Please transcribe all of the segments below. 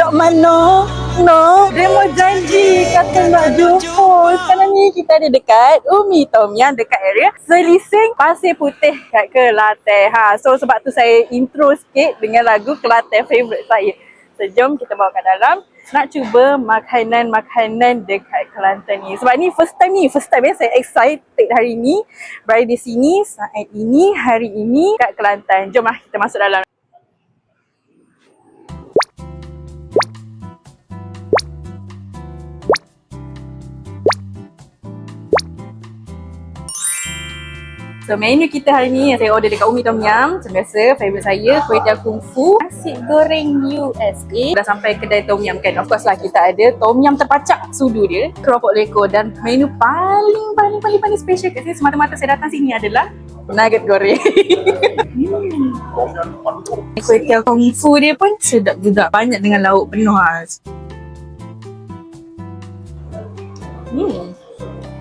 kat mana? No, dia mau janji kata nak jumpa. Sekarang ni kita ada dekat Umi Tom Yum, dekat area Selising Pasir Putih kat Kelantan. So sebab tu saya intro sikit dengan lagu Kelantan favourite saya. So jom kita bawa kat dalam nak cuba makanan-makanan dekat Kelantan ni. Sebab ni first time saya excited hari ni berada di sini saat ini, hari ini kat Kelantan. Jom lah kita masuk dalam. So menu kita hari ni yang saya order dekat Umi Tom Yum, macam biasa favourite saya kuih tiaw kung fu, nasi goreng USA. Dah sampai kedai Tom Yum kan, of course lah kita ada Tom Yum terpacak sudu dia, keropok leko, dan menu paling special kat sini semata-mata saya datang sini adalah nugget goreng. Kuih tiaw kung fu dia pun sedap juga, banyak dengan lauk penuh lah.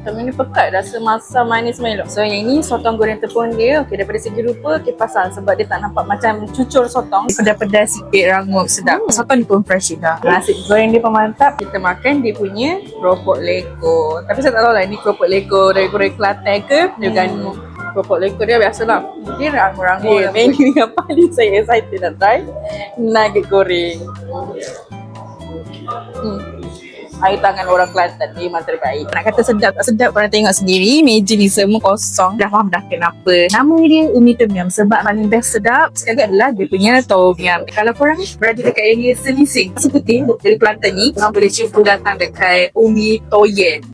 Menu pekat, rasa masam manis melok. So yang ini sotong goreng tepung dia. Okey, daripada segi rupa kipasan sebab dia tak nampak macam cucur sotong. Pedas-pedas sikit, rangup, sedap. Sotong ni pun fresh juga. Nasi goreng dia pun mantap. Kita makan dia punya keropok leko. Tapi saya tak tahu lah ni keropok leko dari goreng Kelantan ke dengan keropok leko dia biasalah. Mungkin rangup-rangup. Menu yang paling saya excited nak try, nugget goreng. Air tangan orang Kelantan memang terbaik. Nak kata sedap tak sedap, korang tengok sendiri. Meja ni semua kosong. Dah faham dah kenapa nama dia Umi Tom Yum. Sebab paling best sedap sekali adalah dia punya Tom Yum. Kalau korang berada dekat area Selising Pasir Putih dari Kelantan ni, korang boleh cuba datang dekat Umi Tom Yum.